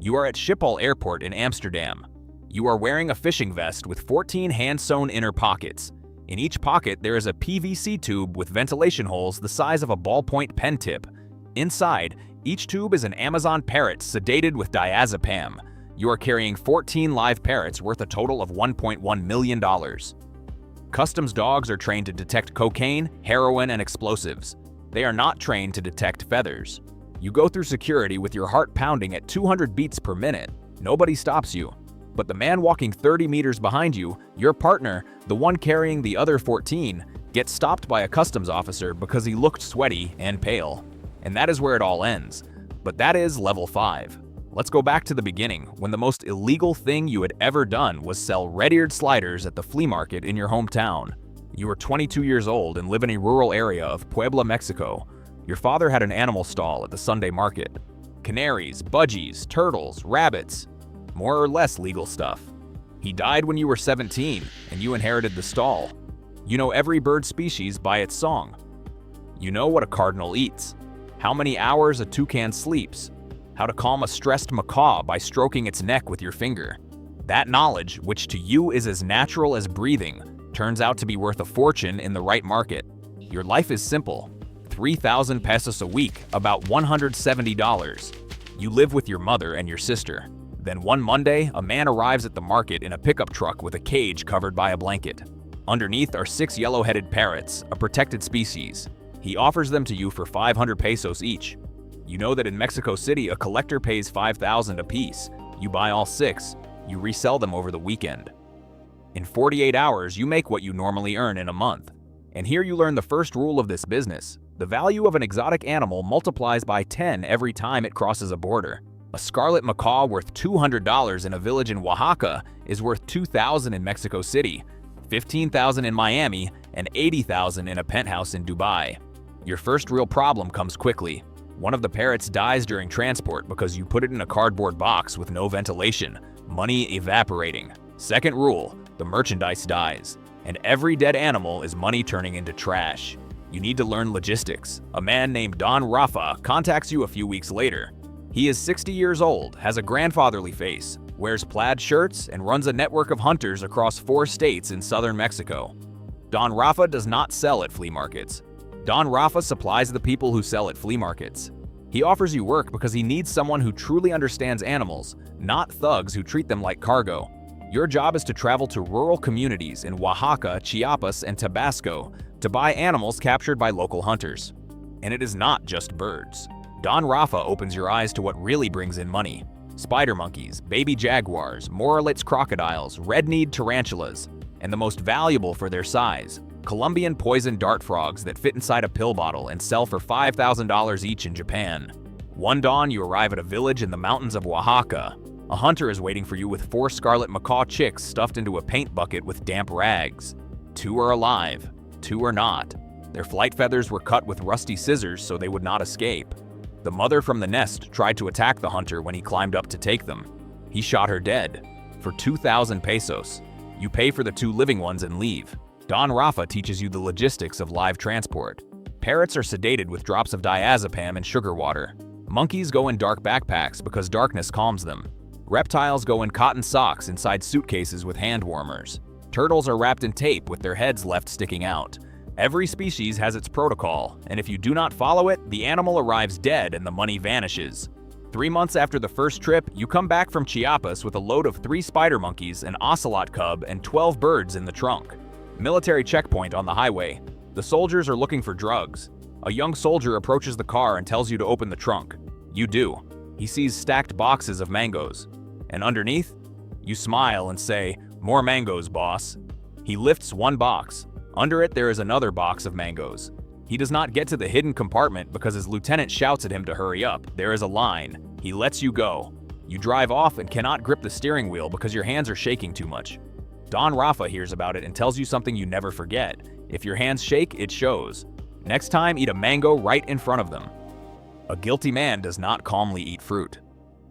You are at Schiphol Airport in Amsterdam. You are wearing a fishing vest with 14 hand-sewn inner pockets. In each pocket, there is a PVC tube with ventilation holes the size of a ballpoint pen tip. Inside, each tube is an Amazon parrot sedated with diazepam. You are carrying 14 live parrots worth a total of $1.1 million. Customs dogs are trained to detect cocaine, heroin, and explosives. They are not trained to detect feathers. You go through security with your heart pounding at 200 beats per minute. Nobody stops you. But the man walking 30 meters behind you, your partner, the one carrying the other 14, gets stopped by a customs officer because he looked sweaty and pale. And that is where it all ends. But that is level 5. Let's go back to the beginning, when the most illegal thing you had ever done was sell red-eared sliders at the flea market in your hometown. You were 22 years old and live in a rural area of Puebla, Mexico. Your father had an animal stall at the Sunday market. Canaries, budgies, turtles, rabbits. More or less legal stuff. He died when you were 17, and you inherited the stall. You know every bird species by its song. You know what a cardinal eats, how many hours a toucan sleeps, how to calm a stressed macaw by stroking its neck with your finger. That knowledge, which to you is as natural as breathing, turns out to be worth a fortune in the right market. Your life is simple. 3,000 pesos a week, about $170. You live with your mother and your sister. Then one Monday, a man arrives at the market in a pickup truck with a cage covered by a blanket. Underneath are 6 yellow-headed parrots, a protected species. He offers them to you for 500 pesos each. You know that in Mexico City, a collector pays 5,000 apiece. You buy all 6. You resell them over the weekend. In 48 hours, you make what you normally earn in a month. And here you learn the first rule of this business. The value of an exotic animal multiplies by 10 every time it crosses a border. A scarlet macaw worth $200 in a village in Oaxaca is worth $2,000 in Mexico City, $15,000 in Miami, and $80,000 in a penthouse in Dubai. Your first real problem comes quickly. One of the parrots dies during transport because you put it in a cardboard box with no ventilation, money evaporating. Second rule, the merchandise dies, and every dead animal is money turning into trash. You need to learn logistics. A man named Don Rafa contacts you a few weeks later. He is 60 years old, has a grandfatherly face, wears plaid shirts, and runs a network of hunters across 4 states in southern Mexico. Don Rafa does not sell at flea markets. Don Rafa supplies the people who sell at flea markets. He offers you work because he needs someone who truly understands animals, not thugs who treat them like cargo. Your job is to travel to rural communities in Oaxaca, Chiapas, and Tabasco to buy animals captured by local hunters. And it is not just birds. Don Rafa opens your eyes to what really brings in money. Spider monkeys, baby jaguars, Moralitz crocodiles, red-kneed tarantulas, and the most valuable for their size, Colombian poison dart frogs that fit inside a pill bottle and sell for $5,000 each in Japan. One dawn, you arrive at a village in the mountains of Oaxaca. A hunter is waiting for you with 4 scarlet macaw chicks stuffed into a paint bucket with damp rags. 2 are alive, 2 are not. Their flight feathers were cut with rusty scissors so they would not escape. The mother from the nest tried to attack the hunter when he climbed up to take them. He shot her dead. For 2,000 pesos. You pay for the 2 living ones and leave. Don Rafa teaches you the logistics of live transport. Parrots are sedated with drops of diazepam and sugar water. Monkeys go in dark backpacks because darkness calms them. Reptiles go in cotton socks inside suitcases with hand warmers. Turtles are wrapped in tape with their heads left sticking out. Every species has its protocol, and if you do not follow it, the animal arrives dead and the money vanishes. 3 months after the first trip, you come back from Chiapas with a load of 3 spider monkeys, an ocelot cub, and 12 birds in the trunk. Military checkpoint on the highway. The soldiers are looking for drugs. A young soldier approaches the car and tells you to open the trunk. You do. He sees stacked boxes of mangoes. And underneath? You smile and say, "More mangoes, boss." He lifts one box. Under it, there is another box of mangoes. He does not get to the hidden compartment because his lieutenant shouts at him to hurry up. There is a line. He lets you go. You drive off and cannot grip the steering wheel because your hands are shaking too much. Don Rafa hears about it and tells you something you never forget. If your hands shake, it shows. Next time, eat a mango right in front of them. A guilty man does not calmly eat fruit.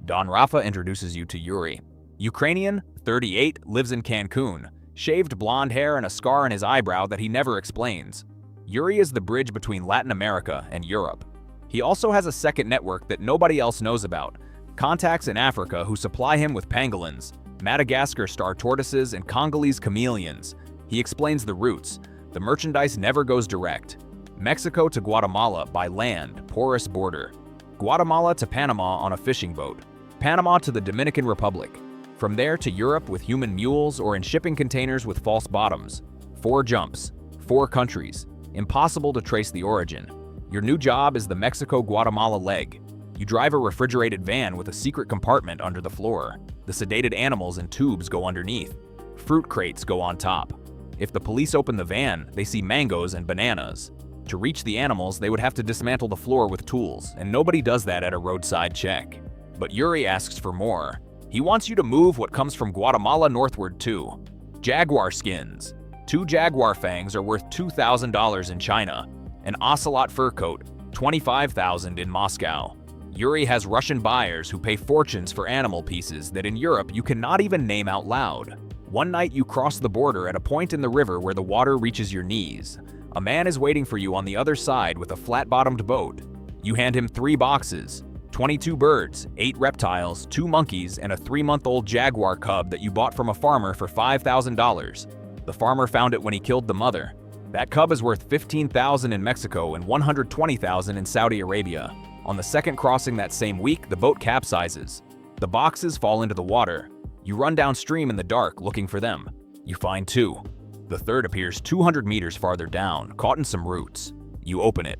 Don Rafa introduces you to Yuri. Ukrainian, 38, lives in Cancun. Shaved blonde hair and a scar on his eyebrow that he never explains. Yuri is the bridge between Latin America and Europe. He also has a second network that nobody else knows about. Contacts in Africa who supply him with pangolins, Madagascar star tortoises, and Congolese chameleons. He explains the routes. The merchandise never goes direct. Mexico to Guatemala by land, porous border. Guatemala to Panama on a fishing boat. Panama to the Dominican Republic. From there to Europe with human mules or in shipping containers with false bottoms. 4 jumps, 4 countries. Impossible to trace the origin. Your new job is the Mexico-Guatemala leg. You drive a refrigerated van with a secret compartment under the floor. The sedated animals and tubes go underneath. Fruit crates go on top. If the police open the van, they see mangoes and bananas. To reach the animals, they would have to dismantle the floor with tools, and nobody does that at a roadside check. But Yuri asks for more. He wants you to move what comes from Guatemala northward too. Jaguar skins. 2 jaguar fangs are worth $2,000 in China. An ocelot fur coat, $25,000 in Moscow. Yuri has Russian buyers who pay fortunes for animal pieces that in Europe you cannot even name out loud. One night you cross the border at a point in the river where the water reaches your knees. A man is waiting for you on the other side with a flat-bottomed boat. You hand him 3 boxes, 22 birds, 8 reptiles, 2 monkeys, and a 3-month-old jaguar cub that you bought from a farmer for $5,000. The farmer found it when he killed the mother. That cub is worth $15,000 in Mexico and $120,000 in Saudi Arabia. On the second crossing that same week, the boat capsizes. The boxes fall into the water. You run downstream in the dark looking for them. You find 2. The third appears 200 meters farther down, caught in some roots. You open it.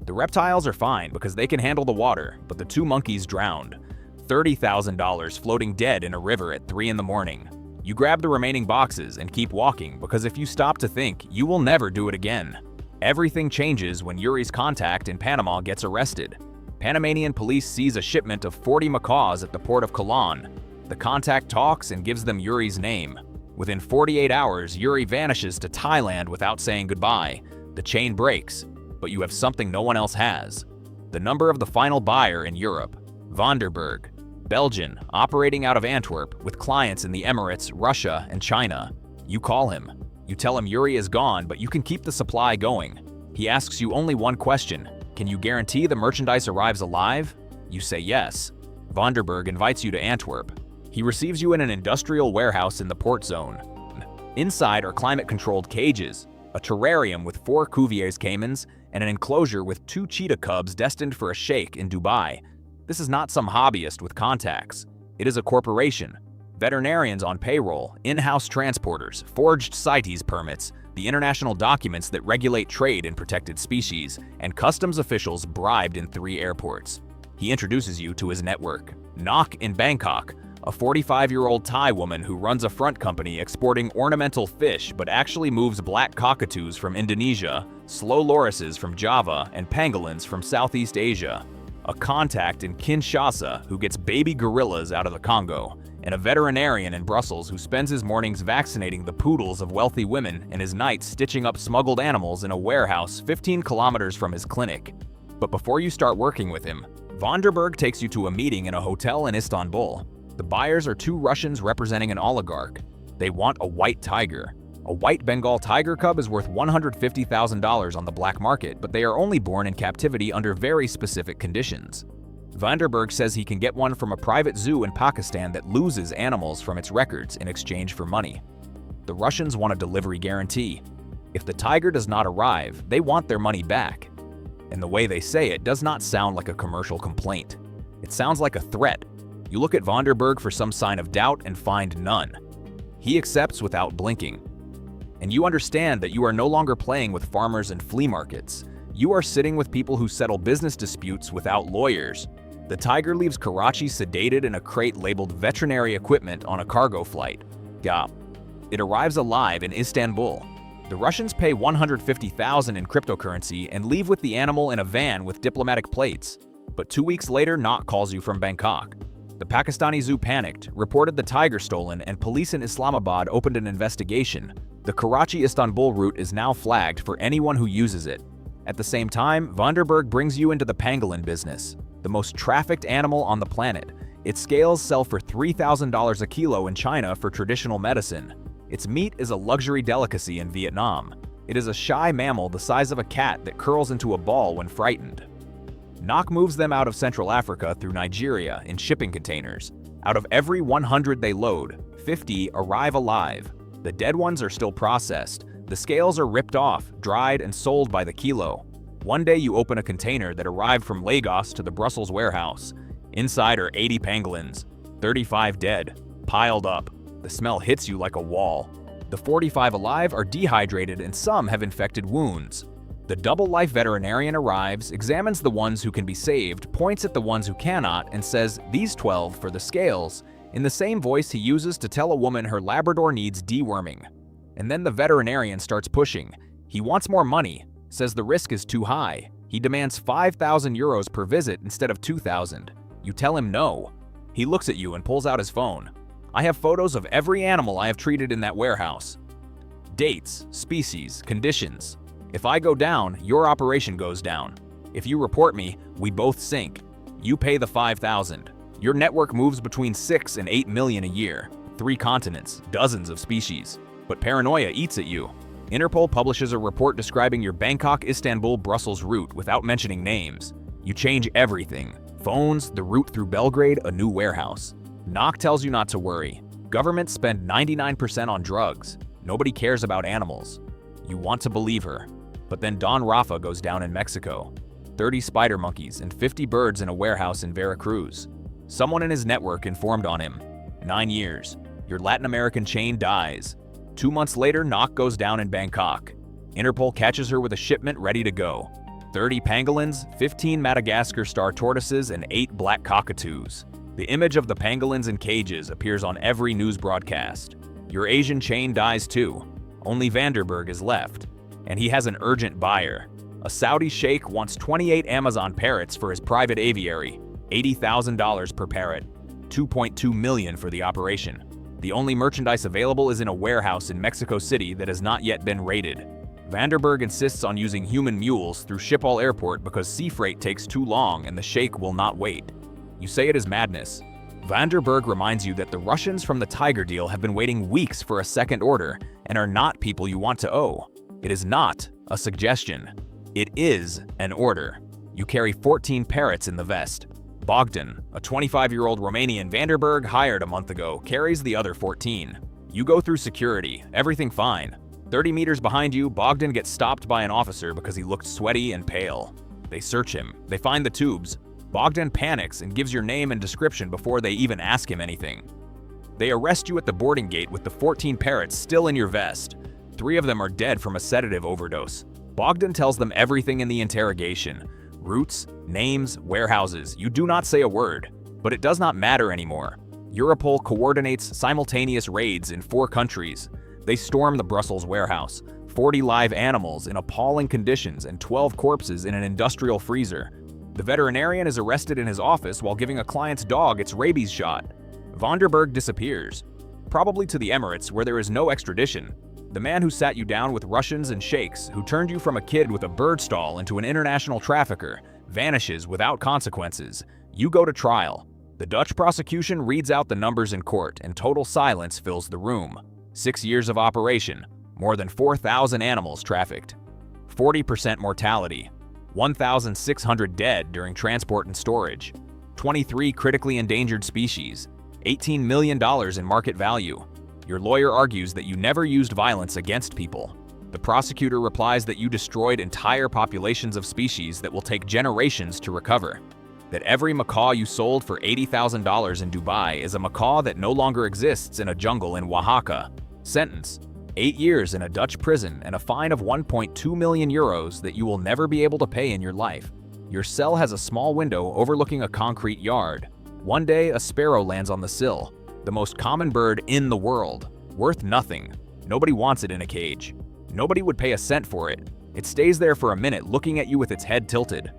The reptiles are fine because they can handle the water, but the 2 monkeys drowned. $30,000 floating dead in a river at 3 in the morning. You grab the remaining boxes and keep walking because if you stop to think, you will never do it again. Everything changes when Yuri's contact in Panama gets arrested. Panamanian police seize a shipment of 40 macaws at the port of Colón. The contact talks and gives them Yuri's name. Within 48 hours, Yuri vanishes to Thailand without saying goodbye. The chain breaks, but you have something no one else has. The number of the final buyer in Europe, Vanderberg, Belgian, operating out of Antwerp with clients in the Emirates, Russia, and China. You call him. You tell him Yuri is gone, but you can keep the supply going. He asks you only one question. Can you guarantee the merchandise arrives alive? You say yes. Vanderberg invites you to Antwerp. He receives you in an industrial warehouse in the port zone. Inside are climate-controlled cages, a terrarium with 4 Cuvier's caimans, and an enclosure with 2 cheetah cubs destined for a sheikh in Dubai. This is not some hobbyist with contacts. It is a corporation. Veterinarians on payroll, in-house transporters, forged CITES permits, the international documents that regulate trade in protected species, and customs officials bribed in 3 airports. He introduces you to his network. Nok in Bangkok, a 45-year-old Thai woman who runs a front company exporting ornamental fish but actually moves black cockatoos from Indonesia, slow lorises from Java, and pangolins from Southeast Asia. A contact in Kinshasa who gets baby gorillas out of the Congo, and a veterinarian in Brussels who spends his mornings vaccinating the poodles of wealthy women and his nights stitching up smuggled animals in a warehouse 15 kilometers from his clinic. But before you start working with him, Vanderberg takes you to a meeting in a hotel in Istanbul. The buyers are 2 Russians representing an oligarch. They want a white tiger. A white Bengal tiger cub is worth $150,000 on the black market, but they are only born in captivity under very specific conditions. Vanderberg says he can get one from a private zoo in Pakistan that loses animals from its records in exchange for money. The Russians want a delivery guarantee. If the tiger does not arrive, they want their money back. And the way they say it does not sound like a commercial complaint. It sounds like a threat. You look at Vanderberg for some sign of doubt and find none. He accepts without blinking. And you understand that you are no longer playing with farmers and flea markets. You are sitting with people who settle business disputes without lawyers. The tiger leaves Karachi sedated in a crate labeled veterinary equipment on a cargo flight. Gap. It arrives alive in Istanbul. The Russians pay $150,000 in cryptocurrency and leave with the animal in a van with diplomatic plates. But 2 weeks later, Nok calls you from Bangkok. The Pakistani zoo panicked, reported the tiger stolen, and police in Islamabad opened an investigation. The Karachi-Istanbul route is now flagged for anyone who uses it. At the same time, Vanderberg brings you into the pangolin business, the most trafficked animal on the planet. Its scales sell for $3,000 a kilo in China for traditional medicine. Its meat is a luxury delicacy in Vietnam. It is a shy mammal the size of a cat that curls into a ball when frightened. Knock moves them out of Central Africa through Nigeria in shipping containers. Out of every 100 they load, 50 arrive alive. The dead ones are still processed. The scales are ripped off, dried, and sold by the kilo. One day you open a container that arrived from Lagos to the Brussels warehouse. Inside are 80 pangolins, 35 dead, piled up. The smell hits you like a wall. The 45 alive are dehydrated and some have infected wounds. The double-life veterinarian arrives, examines the ones who can be saved, points at the ones who cannot, and says, "These 12 for the scales," in the same voice he uses to tell a woman her Labrador needs deworming. And then the veterinarian starts pushing. He wants more money, says the risk is too high. He demands 5,000 euros per visit instead of 2,000. You tell him no. He looks at you and pulls out his phone. "I have photos of every animal I have treated in that warehouse. Dates, species, conditions. If I go down, your operation goes down. If you report me, we both sink. You pay the 5,000. Your network moves between 6 and 8 million a year. 3 continents, dozens of species. But paranoia eats at you. Interpol publishes a report describing your Bangkok-Istanbul-Brussels route without mentioning names. You change everything. Phones, the route through Belgrade, a new warehouse. Knock tells you not to worry. Governments spend 99% on drugs. Nobody cares about animals. You want to believe her. But then Don Rafa goes down in Mexico. 30 spider monkeys and 50 birds in a warehouse in Veracruz. Someone in his network informed on him. 9 years. Your Latin American chain dies. 2 months later, Knock goes down in Bangkok. Interpol catches her with a shipment ready to go. 30 pangolins, 15 Madagascar star tortoises, and 8 black cockatoos. The image of the pangolins in cages appears on every news broadcast. Your Asian chain dies too. Only Vanderberg is left. And he has an urgent buyer. A Saudi sheikh wants 28 Amazon parrots for his private aviary. $80,000 per parrot. $2.2 million for the operation. The only merchandise available is in a warehouse in Mexico City that has not yet been raided. Vanderberg insists on using human mules through Schiphol Airport because sea freight takes too long and the sheikh will not wait. You say it is madness. Vanderberg reminds you that the Russians from the Tiger deal have been waiting weeks for a second order and are not people you want to owe. It is not a suggestion. It is an order. You carry 14 parrots in the vest. Bogdan, a 25-year-old Romanian Vanderberg hired a month ago, carries the other 14. You go through security, everything fine. 30 meters behind you, Bogdan gets stopped by an officer because he looked sweaty and pale. They search him. They find the tubes. Bogdan panics and gives your name and description before they even ask him anything. They arrest you at the boarding gate with the 14 parrots still in your vest. 3 of them are dead from a sedative overdose. Bogdan tells them everything in the interrogation. Routes, names, warehouses. You do not say a word. But it does not matter anymore. Europol coordinates simultaneous raids in 4 countries. They storm the Brussels warehouse. 40 live animals in appalling conditions and 12 corpses in an industrial freezer. The veterinarian is arrested in his office while giving a client's dog its rabies shot. Vanderberg disappears. Probably to the Emirates, where there is no extradition. The man who sat you down with Russians and sheikhs, who turned you from a kid with a bird stall into an international trafficker, vanishes without consequences. You go to trial. The Dutch prosecution reads out the numbers in court, and total silence fills the room. 6 years of operation, more than 4,000 animals trafficked. 40% mortality. 1,600 dead during transport and storage. 23 critically endangered species. $18 million in market value. Your lawyer argues that you never used violence against people. The prosecutor replies that you destroyed entire populations of species that will take generations to recover. That every macaw you sold for $80,000 in Dubai is a macaw that no longer exists in a jungle in Oaxaca. Sentence: 8 years in a Dutch prison and a fine of 1.2 million euros that you will never be able to pay in your life. Your cell has a small window overlooking a concrete yard. One day, a sparrow lands on the sill. The most common bird in the world. Worth nothing. Nobody wants it in a cage. Nobody would pay a cent for it. It stays there for a minute looking at you with its head tilted.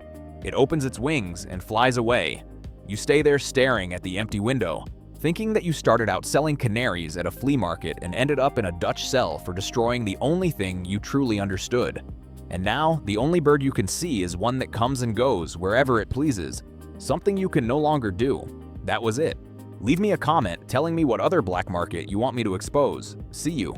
It opens its wings and flies away. You stay there staring at the empty window, thinking that you started out selling canaries at a flea market and ended up in a Dutch cell for destroying the only thing you truly understood. And now, the only bird you can see is one that comes and goes wherever it pleases. Something you can no longer do. That was it. Leave me a comment telling me what other black market you want me to expose. See you.